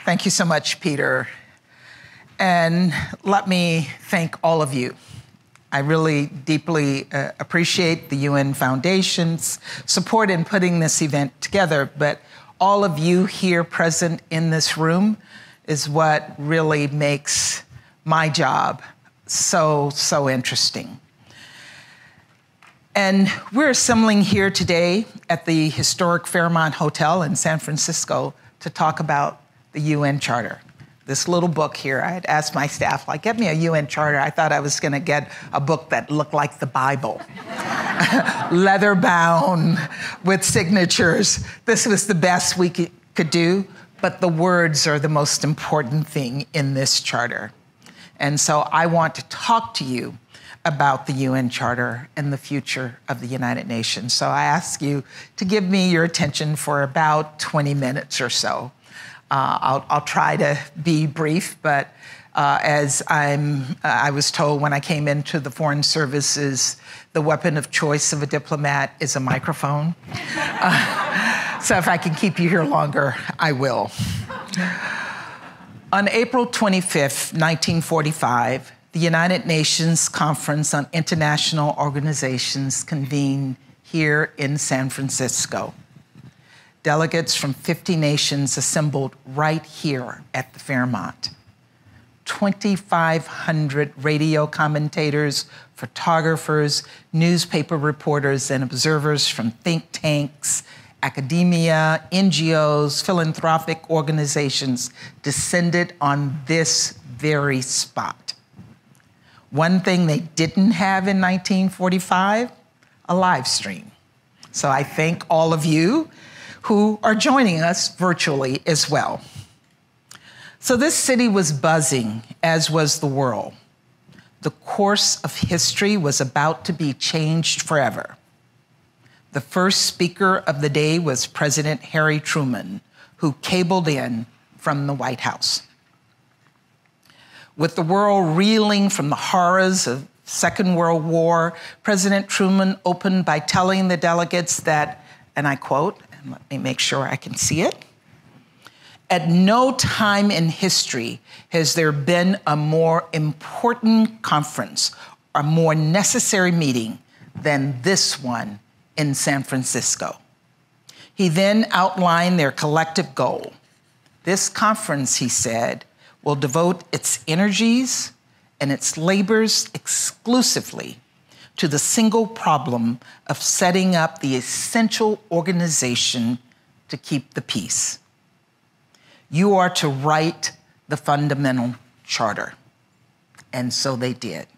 Thank you so much, Peter. And let me thank all of you. I really deeply appreciate the UN Foundation's support in putting this event together, but all of you here present in this room is what really makes my job so interesting. And we're assembling here today at the historic Fairmont Hotel in San Francisco to talk about the UN Charter. This little book here, I had asked my staff, like, get me a UN Charter. I thought I was gonna get a book that looked like the Bible. Leather bound with signatures. This was the best we could do, but the words are the most important thing in this charter. And so I want to talk to you about the UN Charter and the future of the United Nations. So I ask you to give me your attention for about 20 minutes or so. I'll try to be brief, but as I was told when I came into the Foreign Services, the weapon of choice of a diplomat is a microphone. So if I can keep you here longer, I will. On April 25th, 1945, the United Nations Conference on International Organizations convened here in San Francisco. Delegates from 50 nations assembled right here at the Fairmont. 2,500 radio commentators, photographers, newspaper reporters, and observers from think tanks, academia, NGOs, philanthropic organizations descended on this very spot. One thing they didn't have in 1945, a live stream. So I thank all of you who are joining us virtually as well. So this city was buzzing, as was the world. The course of history was about to be changed forever. The first speaker of the day was President Harry Truman, who cabled in from the White House. With the world reeling from the horrors of Second World War, President Truman opened by telling the delegates that, and I quote, and let me make sure I can see it, "At no time in history has there been a more important conference or more necessary meeting than this one in San Francisco." He then outlined their collective goal. This conference, he said, will devote its energies and its labors exclusively to the single problem of setting up the essential organization to keep the peace. You are to write the fundamental charter. And so they did.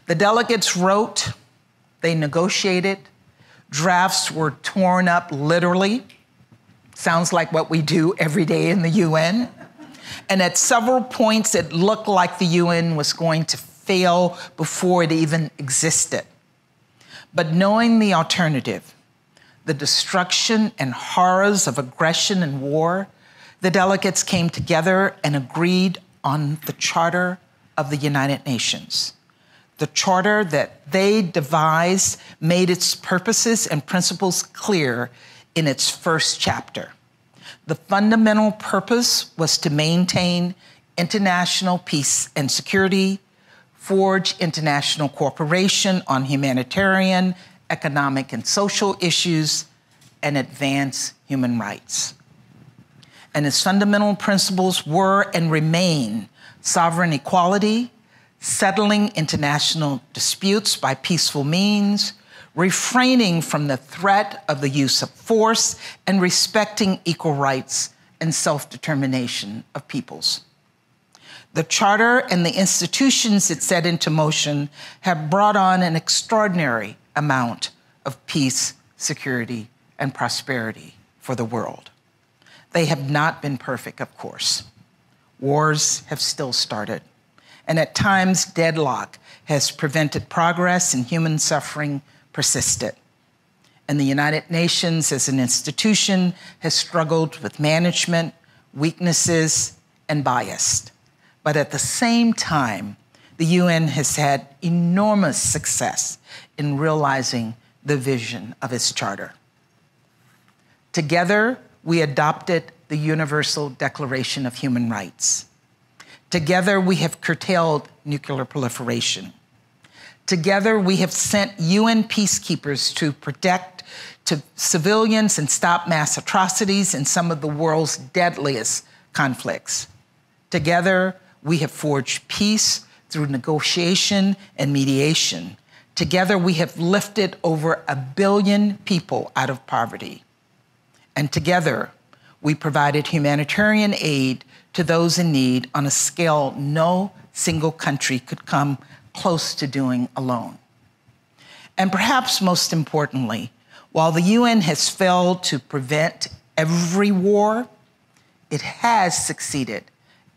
The delegates wrote, they negotiated, drafts were torn up literally. Sounds like what we do every day in the UN. And at several points, it looked like the UN was going to fail before it even existed. But knowing the alternative, the destruction and horrors of aggression and war, the delegates came together and agreed on the Charter of the United Nations. The charter that they devised made its purposes and principles clear in its first chapter. The fundamental purpose was to maintain international peace and security, forge international cooperation on humanitarian, economic, and social issues, and advance human rights. And its fundamental principles were and remain sovereign equality, settling international disputes by peaceful means, refraining from the threat of the use of force, and respecting equal rights and self-determination of peoples. The Charter and the institutions it set into motion have brought on an extraordinary amount of peace, security, and prosperity for the world. They have not been perfect, of course. Wars have still started, and at times deadlock has prevented progress and human suffering persisted. And the United Nations as an institution has struggled with management, weaknesses, and bias. But at the same time, the UN has had enormous success in realizing the vision of its charter. Together, we adopted the Universal Declaration of Human Rights. Together, we have curtailed nuclear proliferation. Together, we have sent UN peacekeepers to protect civilians and stop mass atrocities in some of the world's deadliest conflicts. Together, we have forged peace through negotiation and mediation. Together, we have lifted over 1 billion people out of poverty. And together, we provided humanitarian aid to those in need on a scale no single country could come close to doing alone. And perhaps most importantly, while the UN has failed to prevent every war, it has succeeded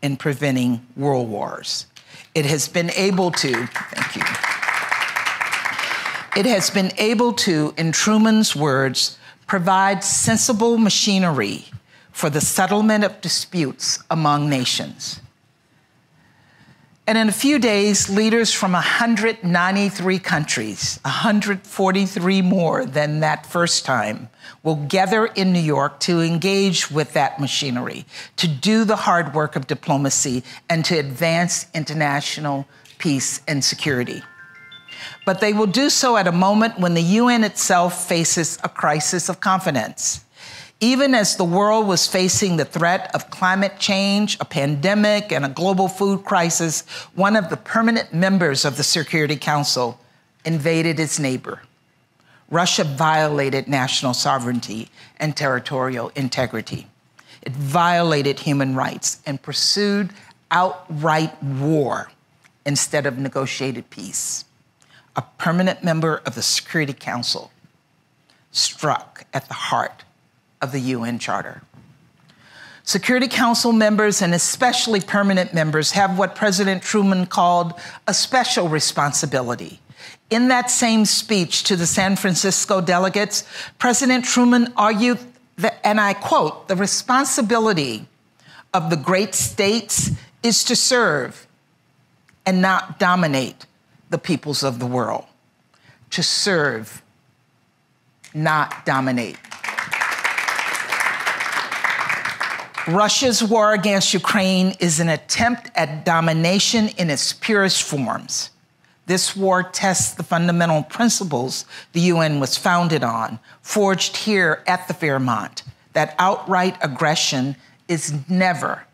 in preventing world wars. It has been able to, thank you. It has been able to, in Truman's words, provide sensible machinery for the settlement of disputes among nations. And in a few days, leaders from 193 countries, 143 more than that first time, will gather in New York to engage with that machinery, to do the hard work of diplomacy, and to advance international peace and security. But they will do so at a moment when the UN itself faces a crisis of confidence. Even as the world was facing the threat of climate change, a pandemic, and a global food crisis, one of the permanent members of the Security Council invaded its neighbor. Russia violated national sovereignty and territorial integrity. It violated human rights and pursued outright war instead of negotiated peace. A permanent member of the Security Council struck at the heart of the UN Charter. Security Council members, and especially permanent members, have what President Truman called a special responsibility. In that same speech to the San Francisco delegates, President Truman argued that, and I quote, "The responsibility of the great states is to serve and not dominate the peoples of the world." To serve, not dominate. Russia's war against Ukraine is an attempt at domination in its purest forms. This war tests the fundamental principles the UN was founded on, forged here at the Fairmont, that outright aggression is never,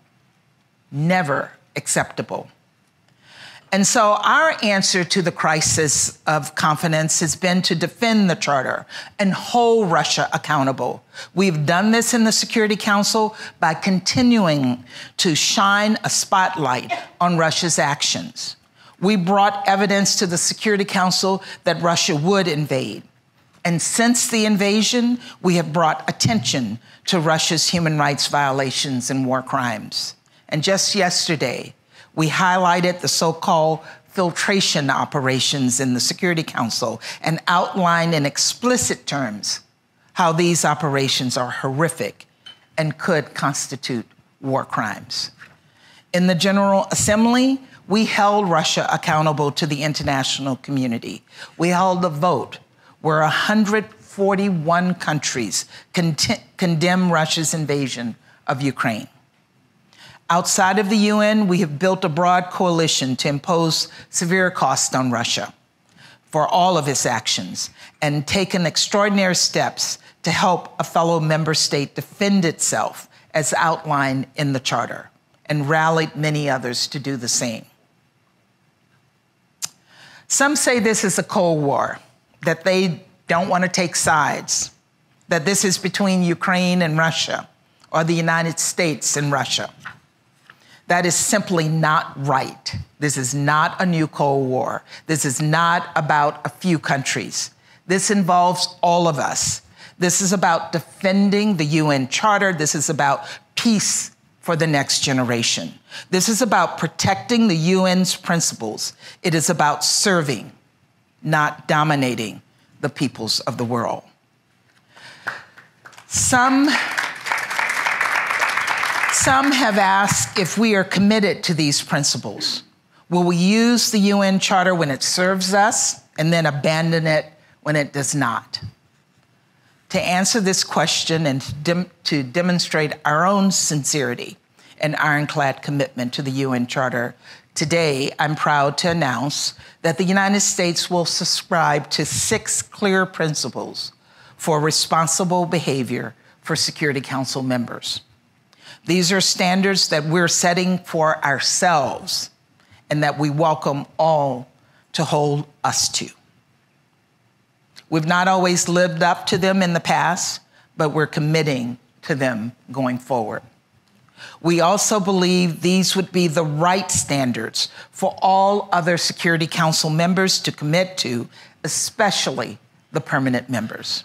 never acceptable. And so our answer to the crisis of confidence has been to defend the Charter and hold Russia accountable. We've done this in the Security Council by continuing to shine a spotlight on Russia's actions. We brought evidence to the Security Council that Russia would invade. And since the invasion, we have brought attention to Russia's human rights violations and war crimes. And just yesterday, we highlighted the so-called filtration operations in the Security Council and outlined in explicit terms how these operations are horrific and could constitute war crimes. In the General Assembly, we held Russia accountable to the international community. We held a vote where 141 countries condemned Russia's invasion of Ukraine. Outside of the UN, we have built a broad coalition to impose severe costs on Russia for all of its actions and taken extraordinary steps to help a fellow member state defend itself as outlined in the Charter, and rallied many others to do the same. Some say this is a Cold War, that they don't want to take sides, that this is between Ukraine and Russia or the United States and Russia. That is simply not right. This is not a new Cold War. This is not about a few countries. This involves all of us. This is about defending the UN Charter. This is about peace for the next generation. This is about protecting the UN's principles. It is about serving, not dominating the peoples of the world. Some have asked if we are committed to these principles. Will we use the UN Charter when it serves us and then abandon it when it does not? To answer this question and to demonstrate our own sincerity and ironclad commitment to the UN Charter, today I'm proud to announce that the United States will subscribe to 6 clear principles for responsible behavior for Security Council members. These are standards that we're setting for ourselves and that we welcome all to hold us to. We've not always lived up to them in the past, but we're committing to them going forward. We also believe these would be the right standards for all other Security Council members to commit to, especially the permanent members.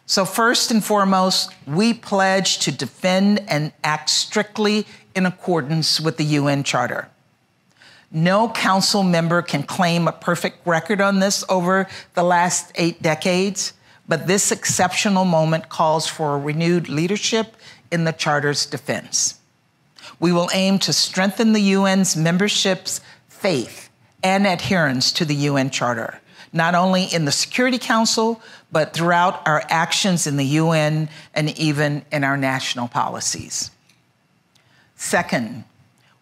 So first and foremost, we pledge to defend and act strictly in accordance with the UN Charter. No council member can claim a perfect record on this over the last 8 decades, but this exceptional moment calls for a renewed leadership in the Charter's defense. We will aim to strengthen the UN's membership's faith and adherence to the UN Charter, not only in the Security Council, but throughout our actions in the UN and even in our national policies. Second,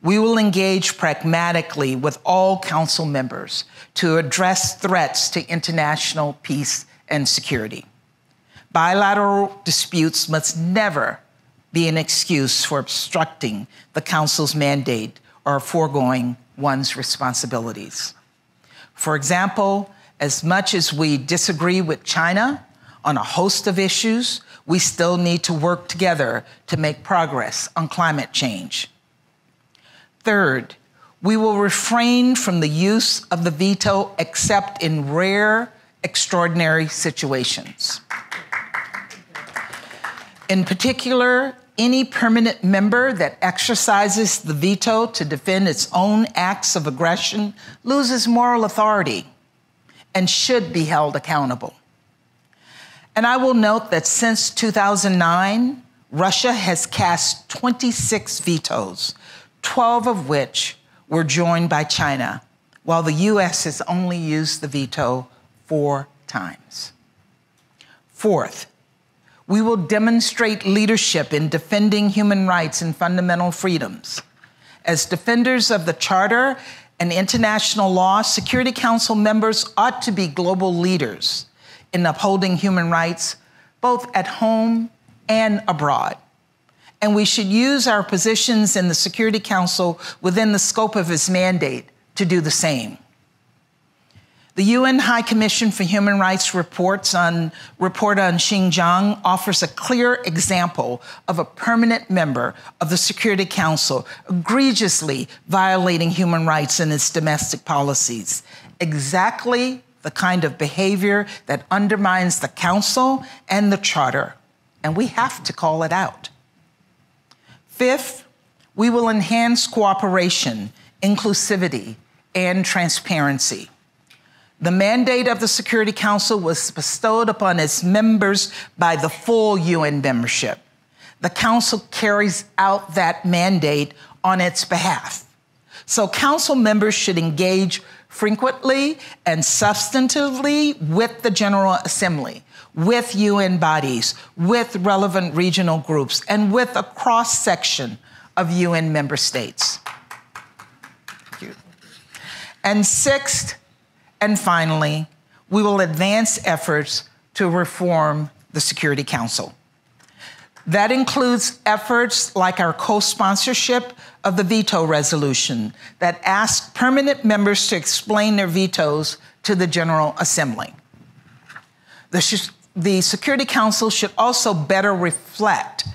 we will engage pragmatically with all council members to address threats to international peace and security. Bilateral disputes must never be an excuse for obstructing the council's mandate or foregoing one's responsibilities. For example, as much as we disagree with China on a host of issues, we still need to work together to make progress on climate change. Third, we will refrain from the use of the veto except in rare, extraordinary situations. In particular, any permanent member that exercises the veto to defend its own acts of aggression loses moral authority and should be held accountable. And I will note that since 2009, Russia has cast 26 vetoes, 12 of which were joined by China, while the US has only used the veto 4 times. Fourth, we will demonstrate leadership in defending human rights and fundamental freedoms. As defenders of the Charter and international law, Security Council members ought to be global leaders in upholding human rights, both at home and abroad. And we should use our positions in the Security Council within the scope of its mandate to do the same. The UN High Commission for Human Rights report on Xinjiang offers a clear example of a permanent member of the Security Council egregiously violating human rights in its domestic policies, exactly the kind of behavior that undermines the Council and the Charter, and we have to call it out. Fifth, we will enhance cooperation, inclusivity, and transparency. The mandate of the Security Council was bestowed upon its members by the full UN membership. The Council carries out that mandate on its behalf. So Council members should engage frequently and substantively with the General Assembly, with UN bodies, with relevant regional groups, and with a cross-section of UN member states. Thank you. And sixth, and finally, we will advance efforts to reform the Security Council. That includes efforts like our co-sponsorship of the veto resolution that asks permanent members to explain their vetoes to the General Assembly. The Security Council should also better reflect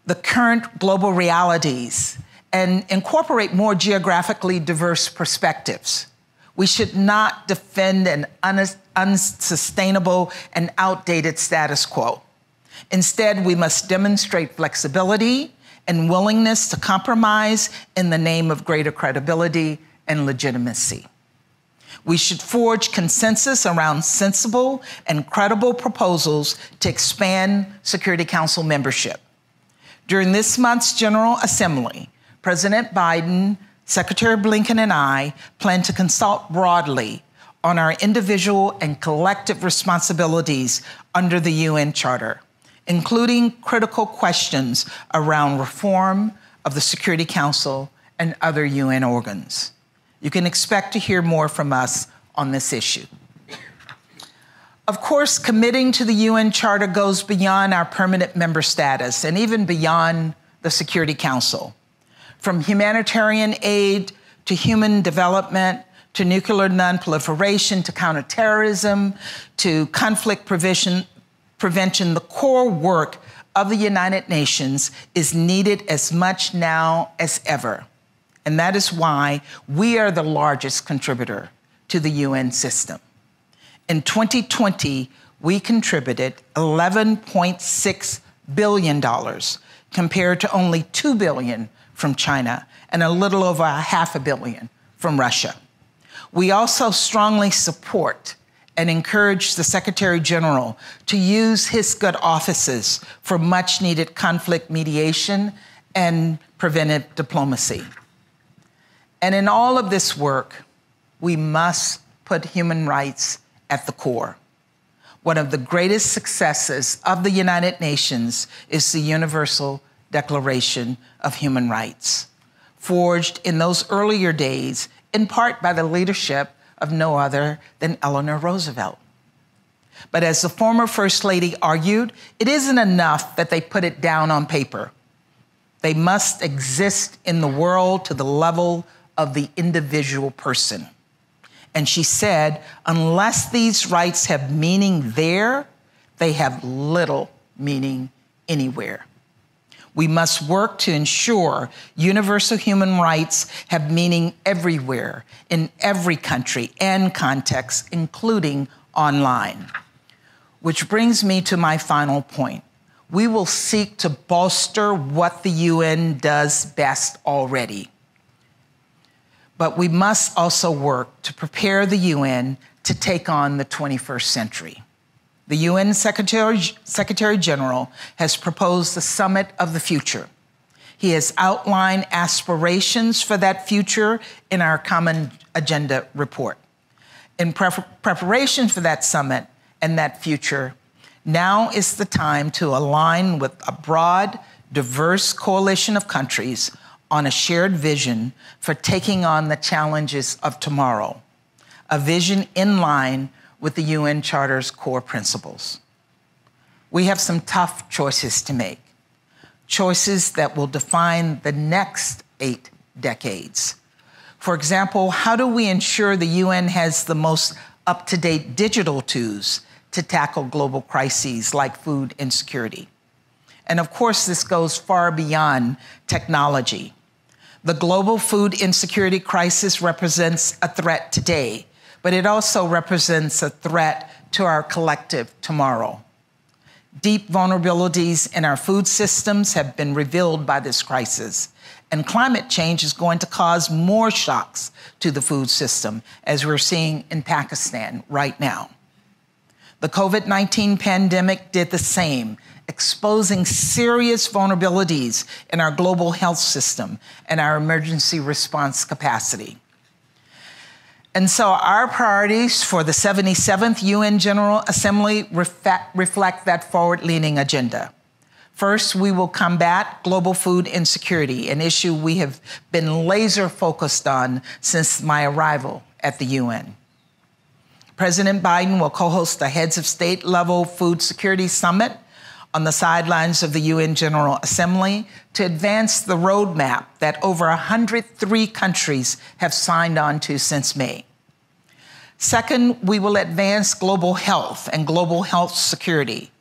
the current global realities and incorporate more geographically diverse perspectives. We should not defend an unsustainable and outdated status quo. Instead, we must demonstrate flexibility and willingness to compromise in the name of greater credibility and legitimacy. We should forge consensus around sensible and credible proposals to expand Security Council membership. During this month's General Assembly, President Biden, Secretary Blinken, and I plan to consult broadly on our individual and collective responsibilities under the UN Charter, including critical questions around reform of the Security Council and other UN organs. You can expect to hear more from us on this issue. Of course, committing to the UN Charter goes beyond our permanent member status and even beyond the Security Council. From humanitarian aid to human development, to nuclear nonproliferation, to counterterrorism, to conflict prevention, the core work of the United Nations is needed as much now as ever. And that is why we are the largest contributor to the UN system. In 2020, we contributed $11.6 billion compared to only $2 billion from China and a little over $500 million from Russia. We also strongly support and encourage the Secretary General to use his good offices for much needed conflict mediation and preventive diplomacy. And in all of this work, we must put human rights at the core. One of the greatest successes of the United Nations is the Universal Declaration of Human Rights, forged in those earlier days, in part by the leadership of no other than Eleanor Roosevelt. But as the former First Lady argued, it isn't enough that they put it down on paper. They must exist in the world to the level of the individual person. And she said, unless these rights have meaning there, they have little meaning anywhere. We must work to ensure universal human rights have meaning everywhere, in every country and context, including online. Which brings me to my final point. We will seek to bolster what the UN does best already. But we must also work to prepare the UN to take on the 21st century. The UN Secretary General has proposed the Summit of the Future. He has outlined aspirations for that future in our Common Agenda report. In preparation for that summit and that future, now is the time to align with a broad, diverse coalition of countries on a shared vision for taking on the challenges of tomorrow, a vision in line with the UN Charter's core principles. We have some tough choices to make, choices that will define the next 8 decades. For example, how do we ensure the UN has the most up-to-date digital tools to tackle global crises like food insecurity? And of course, this goes far beyond technology. The global food insecurity crisis represents a threat today, but it also represents a threat to our collective tomorrow. Deep vulnerabilities in our food systems have been revealed by this crisis, and climate change is going to cause more shocks to the food system, as we're seeing in Pakistan right now. The COVID-19 pandemic did the same, exposing serious vulnerabilities in our global health system and our emergency response capacity. And so our priorities for the 77th UN General Assembly reflect that forward-leaning agenda. First, we will combat global food insecurity, an issue we have been laser focused on since my arrival at the UN. President Biden will co-host the Heads of State-level Food Security Summit on the sidelines of the UN General Assembly to advance the roadmap that over 103 countries have signed on to since May. Second, we will advance global health and global health security.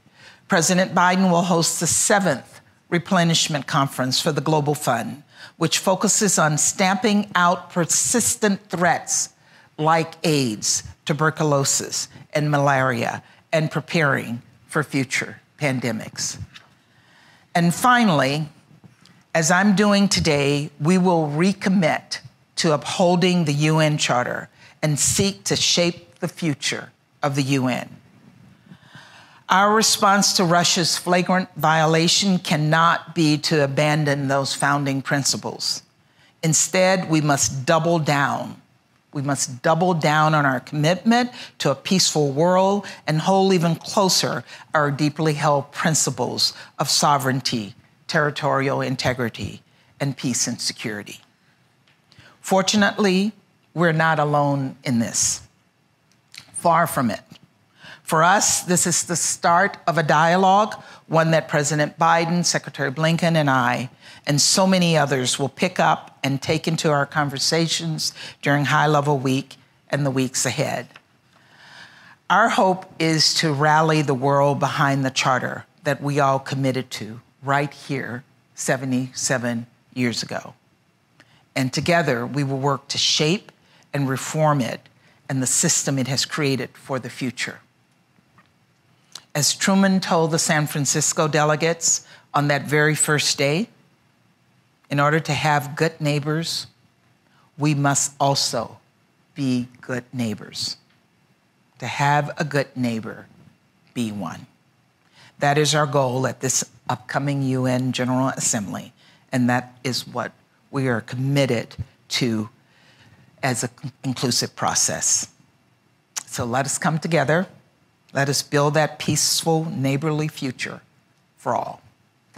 President Biden will host the 7th Replenishment Conference for the Global Fund, which focuses on stamping out persistent threats like AIDS, tuberculosis, and malaria, and preparing for future pandemics. And finally, as I'm doing today, we will recommit to upholding the UN Charter and seek to shape the future of the UN. Our response to Russia's flagrant violation cannot be to abandon those founding principles. Instead, we must double down We must double down on our commitment to a peaceful world and hold even closer our deeply held principles of sovereignty, territorial integrity, and peace and security. Fortunately, we're not alone in this. Far from it. For us, this is the start of a dialogue, one that President Biden, Secretary Blinken, and I, and so many others will pick up and take into our conversations during High Level Week and the weeks ahead. Our hope is to rally the world behind the charter that we all committed to right here 77 years ago. And together we will work to shape and reform it and the system it has created for the future. As Truman told the San Francisco delegates on that very first day, in order to have good neighbors, we must also be good neighbors. To have a good neighbor, be one. That is our goal at this upcoming UN General Assembly, and that is what we are committed to as an inclusive process. So let us come together. Let us build that peaceful, neighborly future for all.